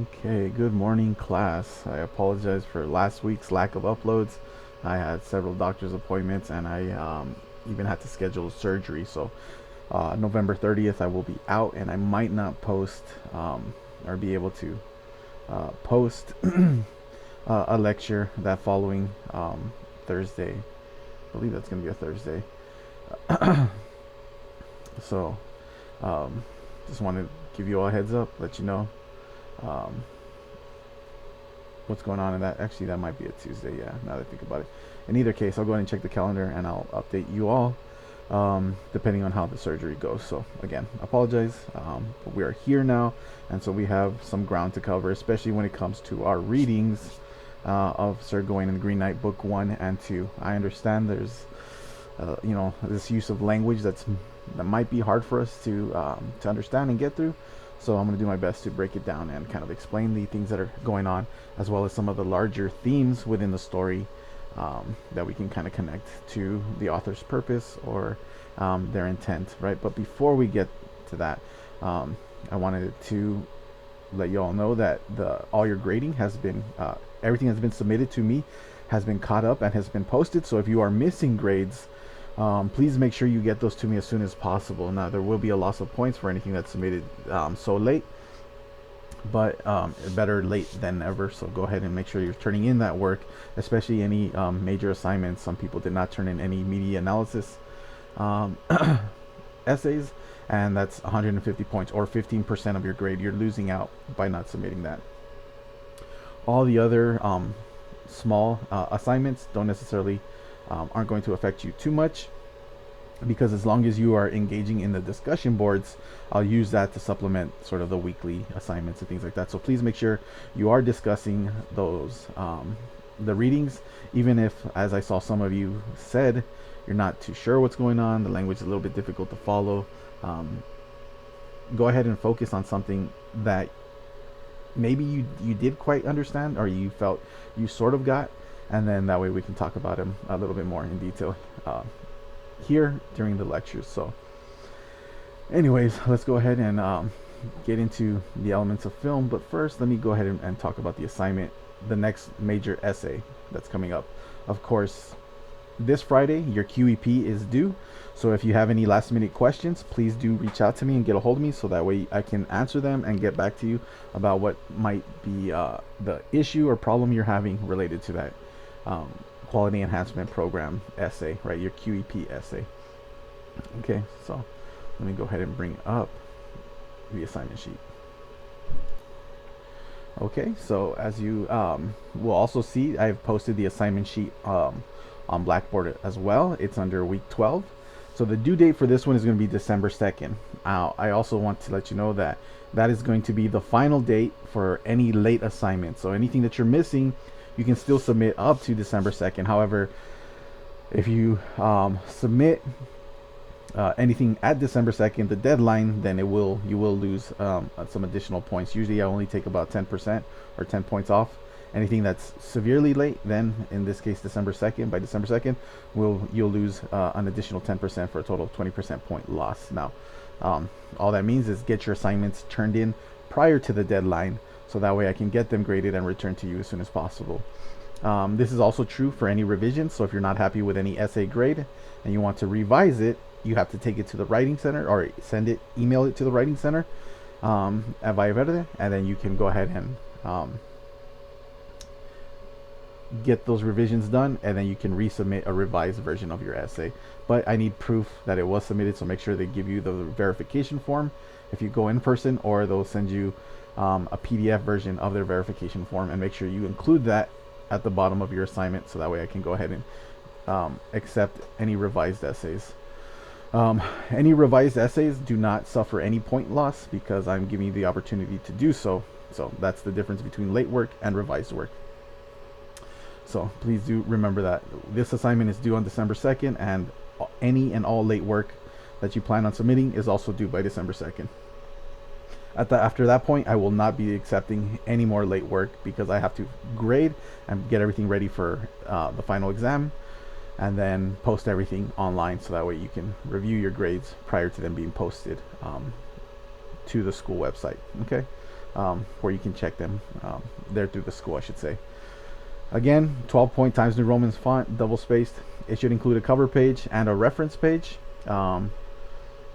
Okay, good morning, class. I apologize for last week's lack of uploads. I had several doctor's appointments and I even had to schedule surgery. So, November 30th, I will be out and I might not post or be able to post a lecture that following Thursday. I believe that's going to be a Thursday. So, um, just wanted to give you all a heads up, let you know. Um, what's going on in that. Actually, that might be a Tuesday. Yeah, now that I think about it. In either case, I'll go ahead and check the calendar and I'll update you all depending on how the surgery goes. So again, apologize, but we are here now, and so we have some ground to cover, especially when it comes to our readings of Sir Gawain and the Green Knight, Book 1 and 2. I understand there's this use of language that might be hard for us to understand and get through. So I'm going to do my best to break it down and kind of explain the things that are going on, as well as some of the larger themes within the story that we can kind of connect to the author's purpose or their intent, right? But before we get to that, I wanted to let you all know that all your grading has been everything has been submitted to me, has been caught up and has been posted. So if you are missing grades, please make sure you get those to me as soon as possible. Now, there will be a loss of points for anything that's submitted so late, but better late than never. So go ahead and make sure you're turning in that work, especially any major assignments. Some people did not turn in any media analysis um, essays, and that's 150 points or 15% of your grade. You're losing out by not submitting that. All the other small assignments don't necessarily aren't going to affect you too much, because as long as you are engaging in the discussion boards, I'll use that to supplement sort of the weekly assignments and things like that. So please make sure you are discussing those the readings, even if, as I saw some of you said, you're not too sure what's going on, the language is a little bit difficult to follow. Go ahead and focus on something that maybe you did quite understand, or you felt you sort of got, and then that way we can talk about them a little bit more in detail here during the lectures. So anyways, let's go ahead and get into the elements of film. But first, let me go ahead and talk about the assignment, the next major essay that's coming up. Of course, this Friday your QEP is due, so if you have any last minute questions, please do reach out to me and get a hold of me, so that way I can answer them and get back to you about what might be the issue or problem you're having related to that quality enhancement program essay, right? Your QEP essay. Okay, so let me go ahead and bring up the assignment sheet. Okay, so as you will also see, I've posted the assignment sheet on Blackboard as well. It's under week 12. So the due date for this one is going to be December 2nd. I also want to let you know that that is going to be the final date for any late assignments. So anything that you're missing, you can still submit up to December 2nd. However, if you submit anything at December 2nd, the deadline, then you will lose some additional points. Usually I only take about 10% or 10 points off. Anything that's severely late, then in this case December 2nd, by December 2nd, you'll lose an additional 10% for a total of 20% point loss. Now, all that means is get your assignments turned in prior to the deadline, so that way I can get them graded and returned to you as soon as possible. This is also true for any revisions. So if you're not happy with any essay grade and you want to revise it, you have to take it to the writing center or email it to the writing center at Vallaverde, and then you can go ahead and get those revisions done, and then you can resubmit a revised version of your essay. But I need proof that it was submitted, so make sure they give you the verification form if you go in person, or they'll send you a PDF version of their verification form, and make sure you include that at the bottom of your assignment, so that way I can go ahead and accept any revised essays. Any revised essays do not suffer any point loss because I'm giving you the opportunity to do so. So that's the difference between late work and revised work. So please do remember that this assignment is due on December 2nd, and any and all late work that you plan on submitting is also due by December 2nd. After that point, I will not be accepting any more late work, because I have to grade and get everything ready for the final exam, and then post everything online, so that way you can review your grades prior to them being posted to the school website. Okay, where you can check them there through the school, I should say. Again, 12-point Times New Roman font, double spaced. It should include a cover page and a reference page. And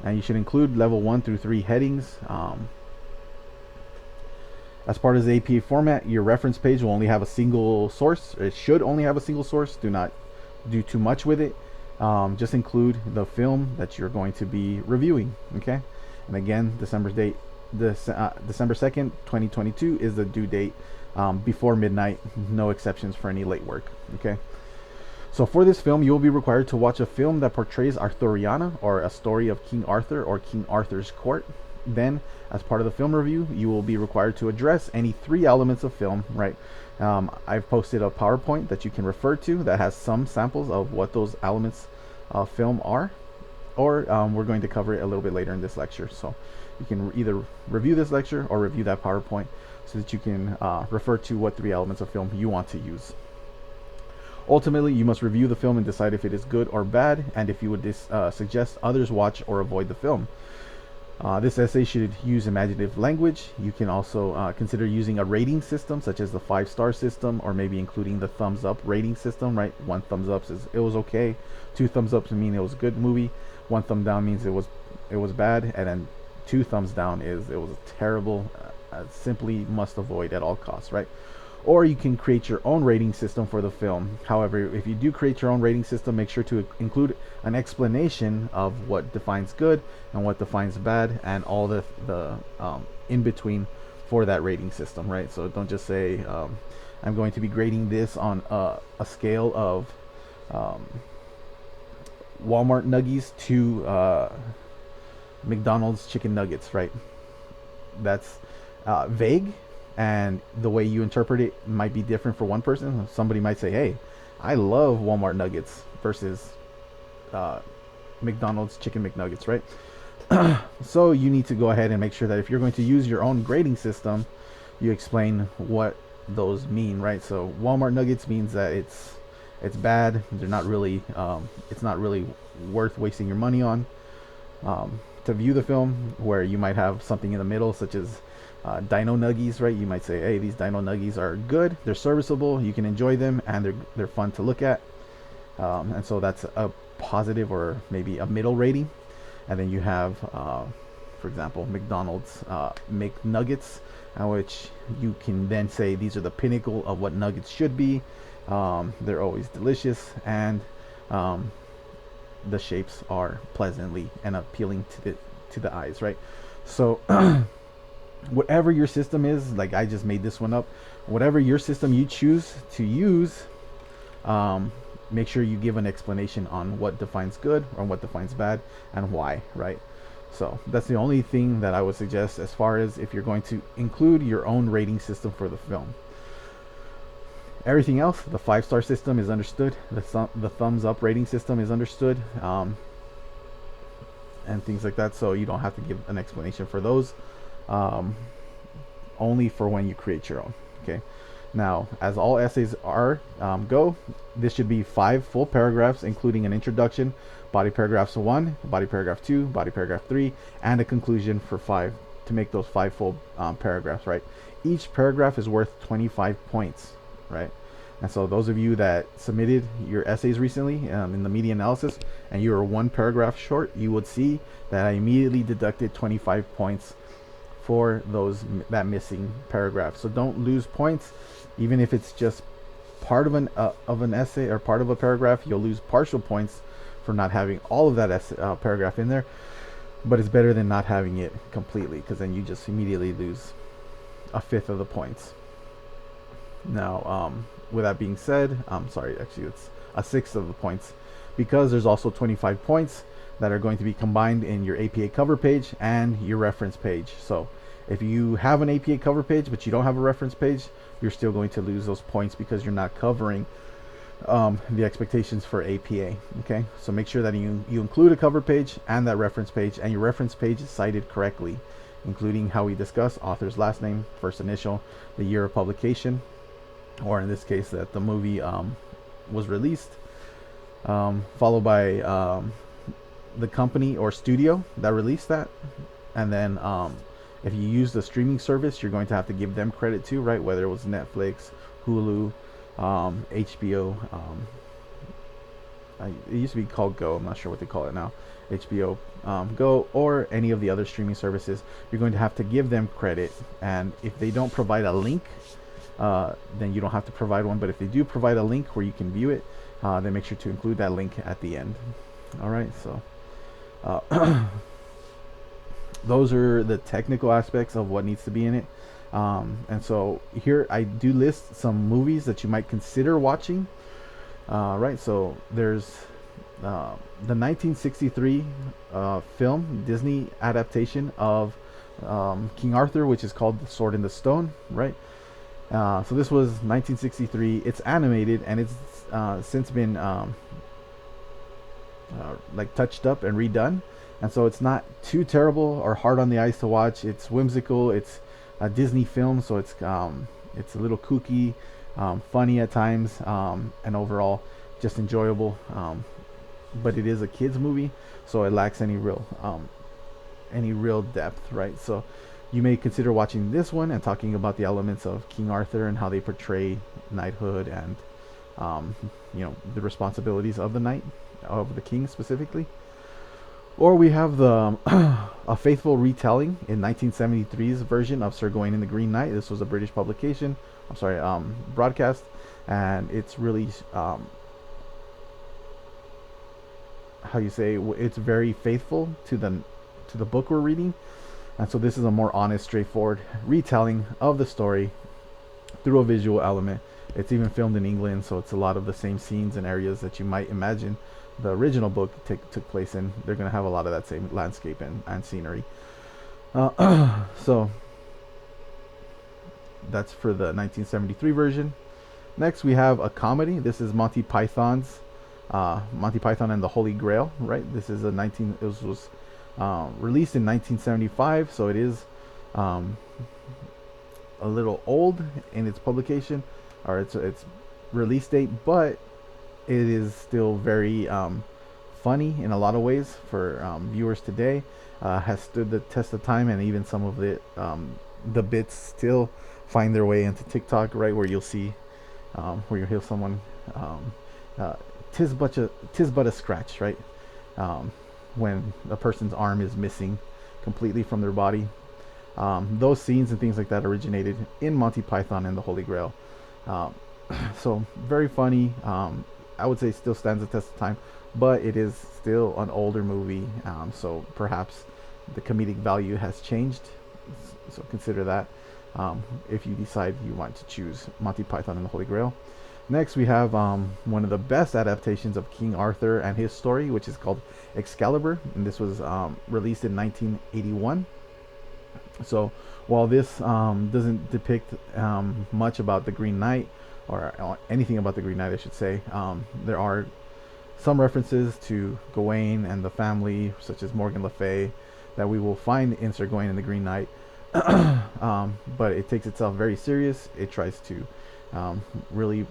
you should include level 1 through 3 headings. As part of the APA format, your reference page will only have a single source. It should only have a single source. Do not do too much with it. Just include the film that you're going to be reviewing. Okay, and again, December 2nd, 2022 is the due date. Before midnight, no exceptions for any late work. Okay. So for this film, you will be required to watch a film that portrays Arthuriana, or a story of King Arthur or King Arthur's court. Then, as part of the film review, you will be required to address any 3 elements of film, right? I've posted a PowerPoint that you can refer to that has some samples of what those elements of film are, or we're going to cover it a little bit later in this lecture. So you can either review this lecture or review that PowerPoint so that you can refer to what 3 elements of film you want to use. Ultimately, you must review the film and decide if it is good or bad, and if you would suggest others watch or avoid the film. This essay should use imaginative language. You can also consider using a rating system, such as the 5-star system, or maybe including the thumbs up rating system, right? 1 thumbs up says it was okay, 2 thumbs up mean it was a good movie, 1 thumb down means it was bad, and then 2 thumbs down is it was terrible, simply must avoid at all costs, right? Or you can create your own rating system for the film. However, if you do create your own rating system, make sure to include an explanation of what defines good and what defines bad, and all the in between for that rating system, right? So don't just say I'm going to be grading this on a scale of Walmart nuggies to McDonald's chicken nuggets, right? That's vague, and the way you interpret it might be different for one person. Somebody might say, hey, I love Walmart nuggets versus McDonald's chicken McNuggets, right? So you need to go ahead and make sure that if you're going to use your own grading system, you explain what those mean, right? So Walmart nuggets means that it's bad. They're not really it's not really worth wasting your money on. To view the film, where you might have something in the middle, such as Dino Nuggies, right? You might say, hey, these Dino Nuggies are good, they're serviceable, you can enjoy them, and they're fun to look at. And so that's a positive, or maybe a middle rating. And then you have, for example, McDonald's McNuggets, which you can then say these are the pinnacle of what nuggets should be. They're always delicious, and the shapes are pleasantly and appealing to the eyes, right? So whatever your system is, like I just made this one up, whatever your system you choose to use, make sure you give an explanation on what defines good or what defines bad and why, right? So that's the only thing that I would suggest as far as if you're going to include your own rating system for the film. Everything else, the 5-star system is understood, the thumbs up rating system is understood, and things like that. So you don't have to give an explanation for those. Only for when you create your own. Okay. Now, as all essays are go, this should be 5 full paragraphs, including an introduction, body paragraphs 1, body paragraph 2, body paragraph 3, and a conclusion for 5, to make those 5 full paragraphs, right? Each paragraph is worth 25 points, right? And so those of you that submitted your essays recently in the media analysis, and you were 1 paragraph short, you would see that I immediately deducted 25 points for that missing paragraph. So don't lose points, even if it's just part of an essay or part of a paragraph. You'll lose partial points for not having all of that paragraph in there, but it's better than not having it completely, because then you just immediately lose a fifth of the points. Now, with that being said, I'm sorry, actually it's a sixth of the points, because there's also 25 points that are going to be combined in your APA cover page and your reference page. So if you have an APA cover page but you don't have a reference page, you're still going to lose those points because you're not covering the expectations for APA. Okay, so make sure that you include a cover page and that reference page, and your reference page is cited correctly, including how we discuss author's last name, first initial, the year of publication, or in this case that the movie was released, followed by the company or studio that released that, and then If you use the streaming service, you're going to have to give them credit too, right? Whether it was Netflix, Hulu, HBO. It used to be called Go. I'm not sure what they call it now. HBO Go, or any of the other streaming services. You're going to have to give them credit, and if they don't provide a link, then you don't have to provide one. But if they do provide a link where you can view it, then make sure to include that link at the end. All right, so those are the technical aspects of what needs to be in it. And so here I do list some movies that you might consider watching. Right, so there's the 1963 film Disney adaptation of King Arthur, which is called The Sword in the Stone. Right, so this was 1963. It's animated, and it's since been like touched up and redone, and so it's not too terrible or hard on the eyes to watch. It's whimsical. It's a Disney film, so it's a little kooky, funny at times, and overall just enjoyable. But it is a kids movie, so it lacks any real depth, right? So you may consider watching this one and talking about the elements of King Arthur and how they portray knighthood and the responsibilities of the knight, of the king specifically. Or we have the a faithful retelling in 1973's version of Sir Gawain and the Green Knight. This was a British publication. I'm sorry, broadcast, and it's really how you say, it's very faithful to the book we're reading, and so this is a more honest, straightforward retelling of the story through a visual element. It's even filmed in England, so it's a lot of the same scenes and areas that you might imagine the original book took place in. They're going to have a lot of that same landscape and scenery. So that's for the 1973 version. Next we have a comedy. This is Monty Python and the Holy Grail, right? This is it was released in 1975, so it is a little old in its publication or its release date, but it is still very funny in a lot of ways for viewers today. Has stood the test of time, and even some of the bits still find their way into TikTok, right? Where you'll see, where you'll hear someone, tis but a scratch, right? When a person's arm is missing completely from their body. Those scenes and things like that originated in Monty Python and the Holy Grail. So very funny. I would say still stands the test of time, but it is still an older movie, so perhaps the comedic value has changed, so consider that if you decide you want to choose Monty Python and the Holy Grail. Next we have one of the best adaptations of King Arthur and his story, which is called Excalibur, and this was released in 1981. So while this doesn't depict much about the Green Knight, or anything about the Green Knight, I should say, there are some references to Gawain and the family, such as Morgan Le Fay, that we will find in Sir Gawain and the Green Knight. But it takes itself very serious. It tries to really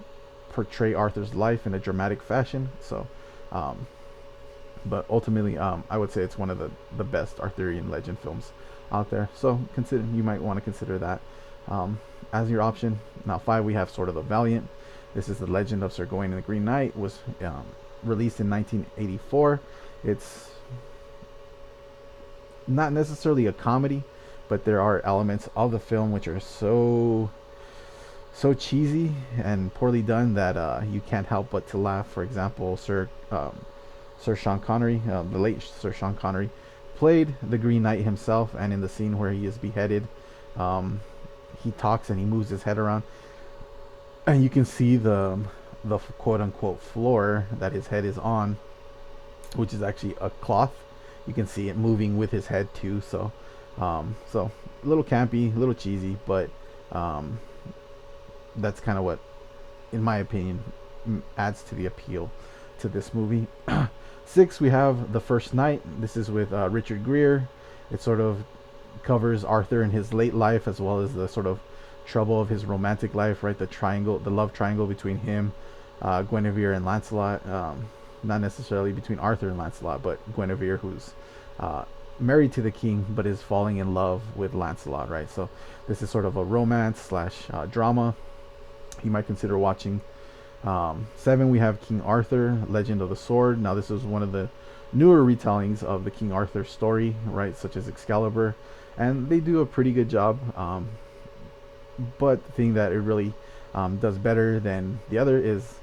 portray Arthur's life in a dramatic fashion. So, but ultimately, I would say it's one of the best Arthurian legend films out there. So you might want to consider that as your option. Now 5, we have Sword of the Valiant. This is the Legend of Sir Gawain and the Green Knight. Was released in 1984. It's not necessarily a comedy, but there are elements of the film which are so cheesy and poorly done that you can't help but to laugh. For example, Sir Sean Connery, the late Sir Sean Connery, played the Green Knight himself, and in the scene where he is beheaded, he talks and he moves his head around, and you can see the quote unquote floor that his head is on, which is actually a cloth. You can see it moving with his head too. So so a little campy, a little cheesy, but that's kind of what, in my opinion, adds to the appeal to this movie. 6, we have The First Knight. This is with Richard Gere. It sort of covers Arthur in his late life, as well as the sort of trouble of his romantic life, right? The love triangle between him, Guinevere, and Lancelot. Not necessarily between Arthur and Lancelot, but Guinevere, who's married to the king, but is falling in love with Lancelot, right? So this is sort of a romance slash drama. You might consider watching. 7, we have King Arthur, Legend of the Sword. Now this is one of the newer retellings of the King Arthur story, right? Such as Excalibur, and they do a pretty good job. But the thing that it really does better than the other is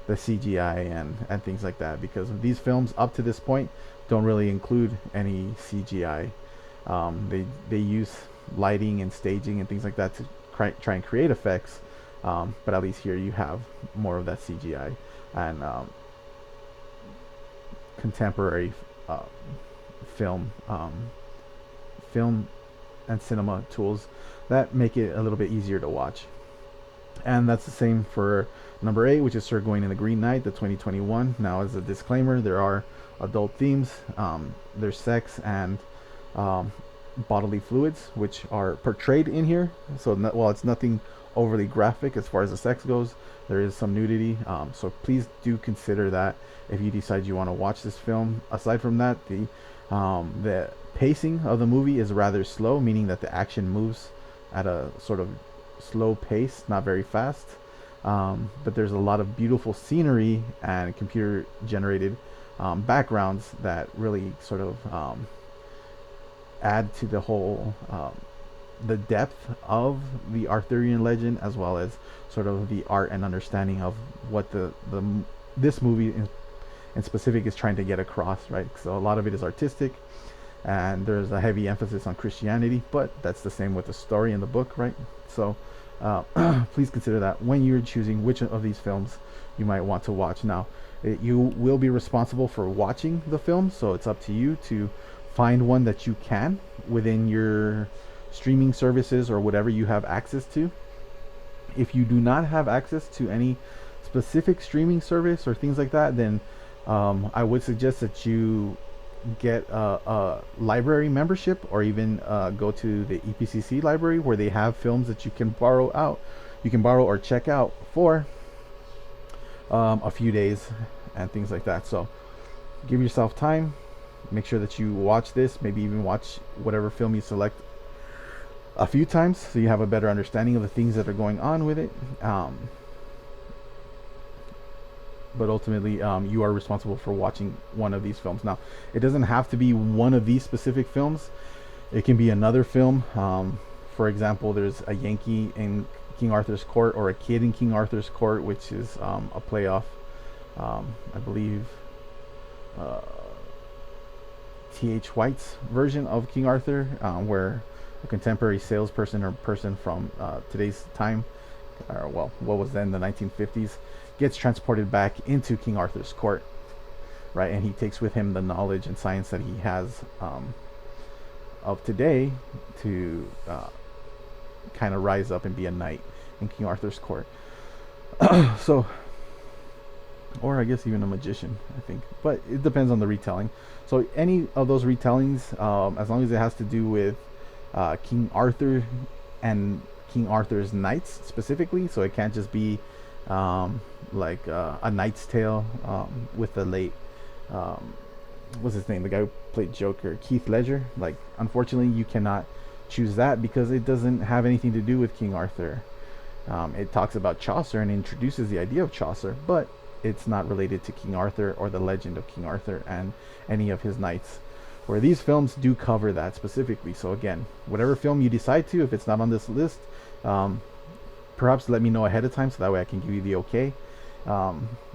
the CGI and things like that, because these films up to this point don't really include any CGI. They use lighting and staging and things like that to try and create effects, but at least here you have more of that CGI and contemporary uh, film film and cinema tools that make it a little bit easier to watch. And that's the same for number 8, which is Sir Gawain and the Green Knight, the 2021. Now, as a disclaimer, there are adult themes, there's sex and um, bodily fluids, which are portrayed in here. So, while it's nothing overly graphic as far as the sex goes, there is some nudity. So please do consider that if you decide you want to watch this film. Aside from that, the pacing of the movie is rather slow, meaning that the action moves at a sort of slow pace, not very fast. But there's a lot of beautiful scenery and computer generated backgrounds that really sort of add to the whole the depth of the Arthurian legend, as well as sort of the art and understanding of what this movie in specific is trying to get across, right? So a lot of it is artistic, and there's a heavy emphasis on Christianity, but that's the same with the story in the book, right? So please consider that when you're choosing which of these films you might want to watch. Now, you will be responsible for watching the film, so it's up to you to find one that you can within your streaming services or whatever you have access to. If you do not have access to any specific streaming service or things like that, then I would suggest that you get a library membership, or even go to the EPCC library, where they have films that you can borrow or check out for a few days and things like that. So give yourself time, make sure that you watch this, maybe even watch whatever film you select a few times, so you have a better understanding of the things that are going on with it. But ultimately, you are responsible for watching one of these films. Now, it doesn't have to be one of these specific films. It can be another film. For example, there's a Yankee in King Arthur's Court, or a Kid in King Arthur's Court, which is a playoff, I believe, T.H. White's version of King Arthur, where a contemporary salesperson or person from today's time, or well, what was then the 1950s, gets transported back into King Arthur's court, right? And he takes with him the knowledge and science that he has of today to kind of rise up and be a knight in King Arthur's court. So, or I guess even a magician, I think, but it depends on the retelling. So any of those retellings, as long as it has to do with King Arthur and King Arthur's knights specifically, so it can't just be like a Knight's Tale with the late what's his name, the guy who played Joker, Keith Ledger. Like, unfortunately, you cannot choose that because it doesn't have anything to do with King Arthur. It talks about Chaucer and introduces the idea of Chaucer, but it's not related to King Arthur or the legend of King Arthur and any of his knights, where these films do cover that specifically. So again, whatever film you decide to, if it's not on this list, perhaps let me know ahead of time, so that way I can give you the okay,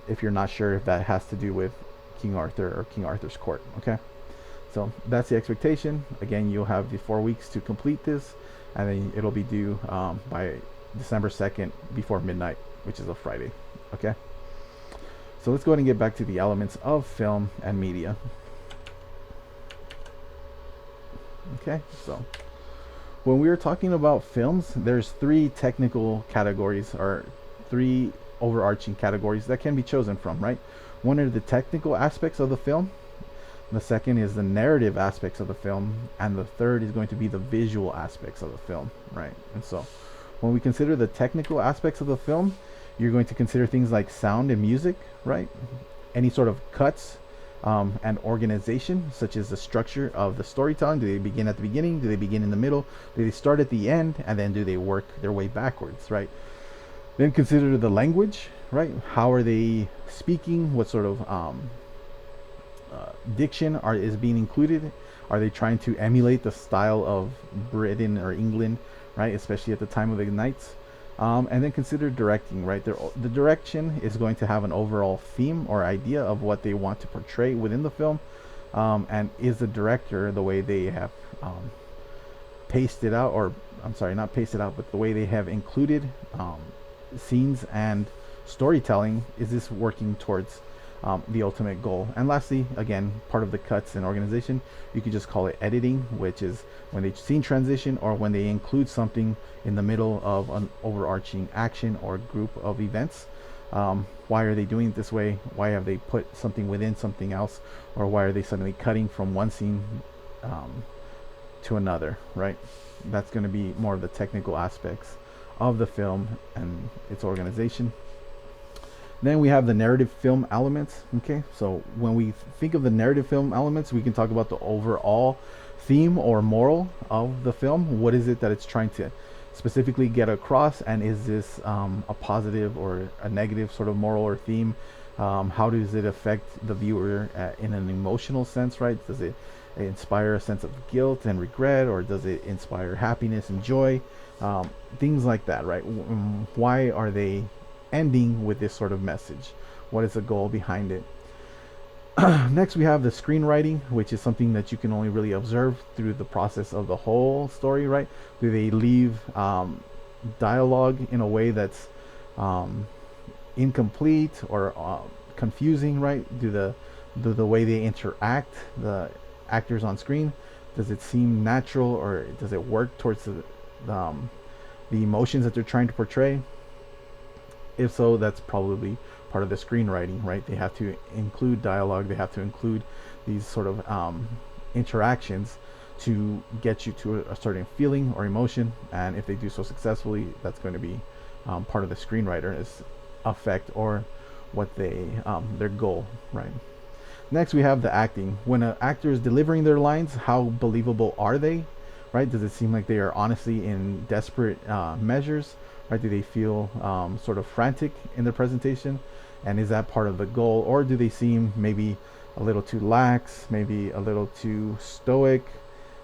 if you're not sure if that has to do with King Arthur or King Arthur's court. Okay, so that's the expectation. Again, you'll have the 4 weeks to complete this, and then it'll be due by December 2nd before midnight, which is a Friday. Okay, so let's go ahead and get back to the elements of film and media. Okay, so when we are talking about films, there's 3 technical categories, or 3 overarching categories that can be chosen from, right? One are the technical aspects of the film, the second is the narrative aspects of the film, and the third is going to be the visual aspects of the film, right? And so when we consider the technical aspects of the film, you're going to consider things like sound and music, right? Any sort of cuts, and organization, such as the structure of the storytelling. Do they begin at the beginning? Do they begin in the middle? Do they start at the end? And then do they work their way backwards, right? Then consider the language, right? How are they speaking? What sort of diction is being included? Are they trying to emulate the style of Britain or England, right? Especially at the time of the Knights. And then consider directing, right? The direction is going to have an overall theme or idea of what they want to portray within the film. And is the director, the way they have pasted out, or I'm sorry, not pasted out, but the way they have included scenes and storytelling, is this working towards the ultimate goal? And lastly, again, part of the cuts and organization, you could just call it editing, which is when they scene transition or when they include something in the middle of an overarching action or group of events. Why are they doing it this way? Why have they put something within something else? Or why are they suddenly cutting from one scene to another, right? That's going to be more of the technical aspects of the film and its organization. Then we have the narrative film elements. Okay, so when we think of the narrative film elements, we can talk about the overall theme or moral of the film. What is it that it's trying to specifically get across, and is this a positive or a negative sort of moral or theme? How does it affect the viewer in an emotional sense, right? Does it inspire a sense of guilt and regret, or does it inspire happiness and joy? Things like that, right? Why are they ending with this sort of message? What is the goal behind it? Next, we have the screenwriting, which is something that you can only really observe through the process of the whole story, right? Do they leave dialogue in a way that's incomplete or confusing, right? Do the way they interact, the actors on screen, does it seem natural, or does it work towards the emotions that they're trying to portray? If so, that's probably part of the screenwriting, right? They have to include dialogue, they have to include these sort of interactions to get you to a certain feeling or emotion, and if they do so successfully, that's going to be part of the screenwriter's effect or what they their goal, right? Next, we have the acting. When an actor is delivering their lines, how believable are they, right? Does it seem like they are honestly in desperate measures, right? Do they feel sort of frantic in their presentation? And is that part of the goal? Or do they seem maybe a little too lax, maybe a little too stoic?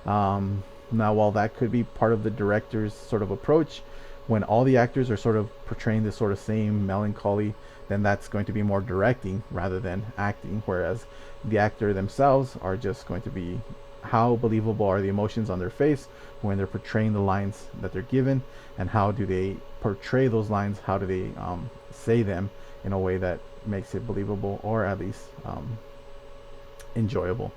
Now, while that could be part of the director's sort of approach, when all the actors are sort of portraying this sort of same melancholy, then that's going to be more directing rather than acting. Whereas the actor themselves are just going to be, how believable are the emotions on their face when they're portraying the lines that they're given, and how do they portray those lines? How do they say them in a way that makes it believable, or at least enjoyable?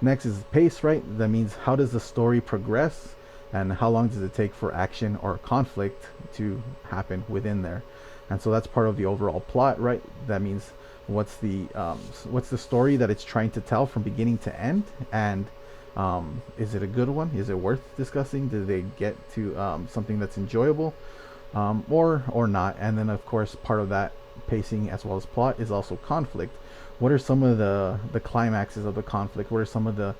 Next is pace, right? That means how does the story progress, and how long does it take for action or conflict to happen within there? And so that's part of the overall plot, right? That means what's the story that it's trying to tell from beginning to end, and is it a good one? Is it worth discussing? Do they get to something that's enjoyable, or not? And then of course part of that pacing as well as plot is also conflict. What are some of the climaxes of the conflict? What are some of the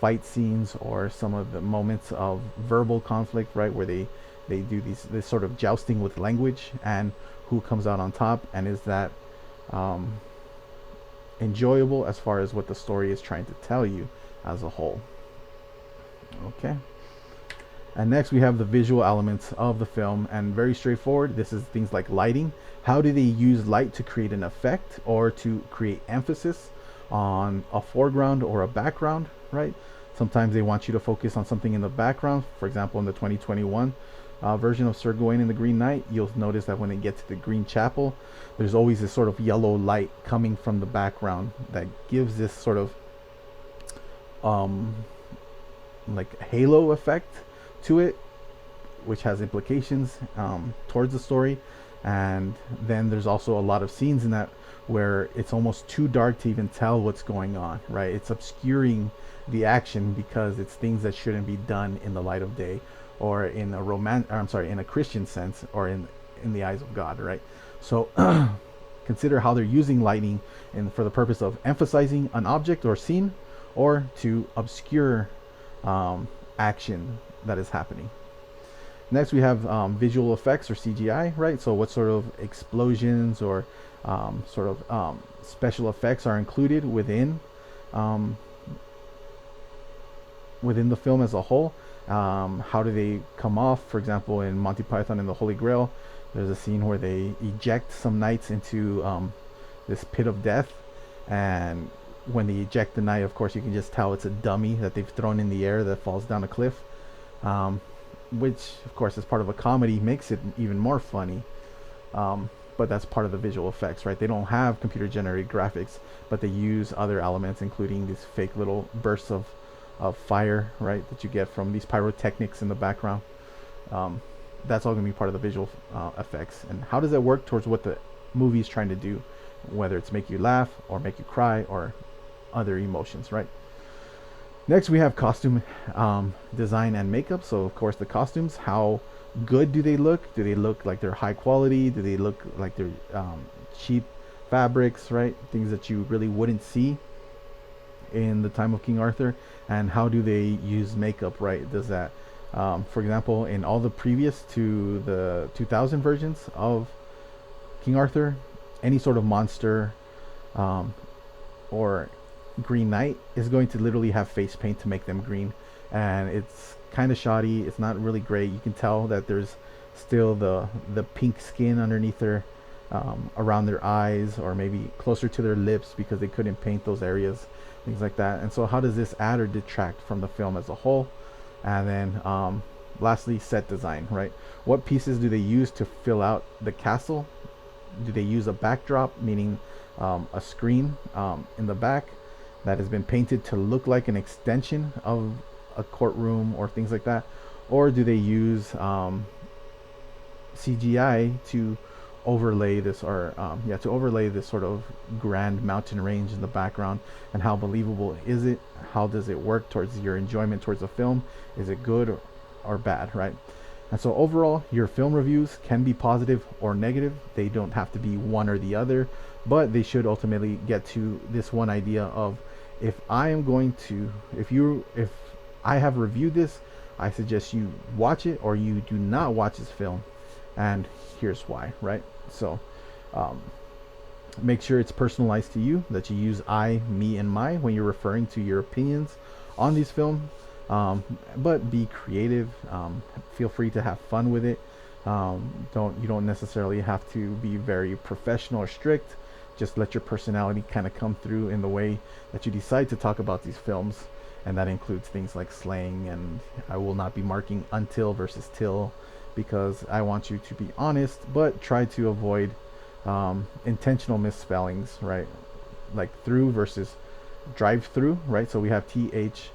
fight scenes, or some of the moments of verbal conflict, right, where they do this sort of jousting with language, and who comes out on top, and is that enjoyable as far as what the story is trying to tell you as a whole? Okay. And next we have the visual elements of the film, and very straightforward. This is things like lighting. How do they use light to create an effect or to create emphasis on a foreground or a background, right? Sometimes they want you to focus on something in the background. For example, in the 2021 version of Sir Gawain and the Green Knight, you'll notice that when they get to the Green Chapel, there's always this sort of yellow light coming from the background that gives this sort of like halo effect to it, which has implications towards the story. And then there's also a lot of scenes in that where it's almost too dark to even tell what's going on, right? It's obscuring the action because it's things that shouldn't be done in the light of day, or in a in a Christian sense, or in the eyes of God, right? So Consider how they're using lighting and for the purpose of emphasizing an object or scene, or to obscure action that is happening. Next, we have visual effects or CGI, right? So, what sort of explosions or special effects are included um, within the film as a whole? How do they come off? For example, in Monty Python and the Holy Grail, there's a scene where they eject some knights into this pit of death, and when they eject the knight, of course, you can just tell it's a dummy that they've thrown in the air that falls down a cliff. Um, which, of course, as part of a comedy, makes it even more funny. But that's part of the visual effects, right? They don't have computer generated graphics, but they use other elements, including these fake little bursts of fire, right, that you get from these pyrotechnics in the background. Um, that's all going to be part of the visual effects. And how does that work towards what the movie is trying to do, whether it's make you laugh or make you cry or other emotions, right? Next, we have costume design and makeup. So, of course, the costumes, how good do they look? Do they look like they're high quality? Do they look like they're cheap fabrics, right? Things that you really wouldn't see in the time of King Arthur. And how do they use makeup, right? Does that, for example, in all the previous to the 2000 versions of King Arthur, any sort of monster or Green Knight is going to literally have face paint to make them green, and it's kind of shoddy. It's not really great. You can tell that there's still the pink skin underneath their around their eyes, or maybe closer to their lips because they couldn't paint those areas, things like that. And so, how does this add or detract from the film as a whole? And then, lastly, set design. Right? What pieces do they use to fill out the castle? Do they use a backdrop, meaning a screen in the back that has been painted to look like an extension of a courtroom or things like that? Or do they use CGI to overlay this, or to overlay this sort of grand mountain range in the background? And how believable is it? How does it work towards your enjoyment towards the film? Is it good or bad, right? And so overall, your film reviews can be positive or negative. They don't have to be one or the other, but they should ultimately get to this one idea of, if I have reviewed this, I suggest you watch it or you do not watch this film, and here's why, right? So make sure it's personalized to you, that you use I, me, and my when you're referring to your opinions on these films. But be creative. Feel free to have fun with it. You don't necessarily have to be very professional or strict. Just let your personality kind of come through in the way that you decide to talk about these films, and that includes things like slang. And I will not be marking until versus till, because I want you to be honest, but try to avoid intentional misspellings, right? Like through versus drive through, right? So we have THROUGH,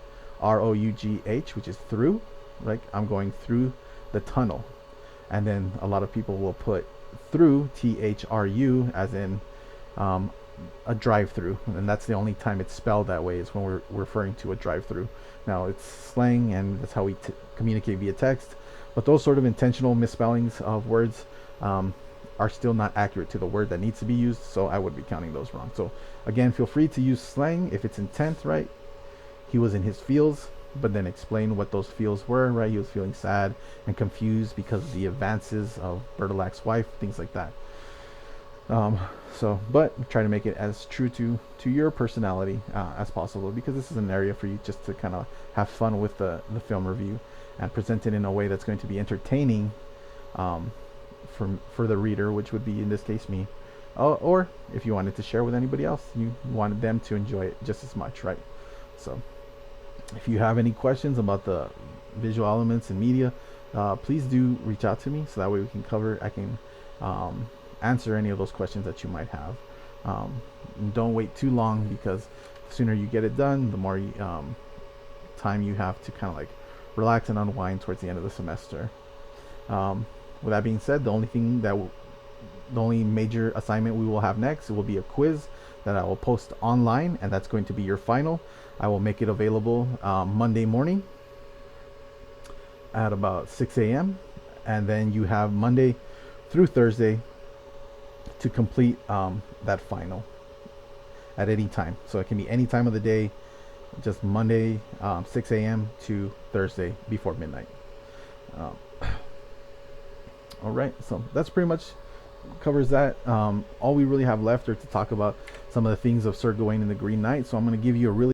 which is through, like I'm going through the tunnel. And then a lot of people will put through, THRU, as in a drive-through, and that's the only time it's spelled that way, is when we're referring to a drive-through. Now, it's slang, and that's how we communicate via text, but those sort of intentional misspellings of words are still not accurate to the word that needs to be used, so I would be counting those wrong. So again, feel free to use slang if it's intent, right? He was in his feels, but then explain what those feels were, right? He was feeling sad and confused because of the advances of Bertilac's wife, things like that. But try to make it as true to your personality as possible, because this is an area for you just to kind of have fun with the film review and present it in a way that's going to be entertaining for the reader, which would be in this case me, or if you wanted to share with anybody else, you wanted them to enjoy it just as much, right? So if you have any questions about the visual elements and media, please do reach out to me, so that way I can answer any of those questions that you might have. Don't wait too long, because the sooner you get it done, the more time you have to kind of like relax and unwind towards the end of the semester. With that being said, the only major assignment we will have next will be a quiz that I will post online, and that's going to be your final. I will make it available Monday morning at about 6 a.m. and then you have Monday through Thursday to complete that final at any time. So it can be any time of the day, just Monday 6 a.m. to Thursday before midnight. Um, all right, so that's pretty much covers that. All we really have left are to talk about some of the things of Sir Gawain and the Green Knight. So I'm going to give you a really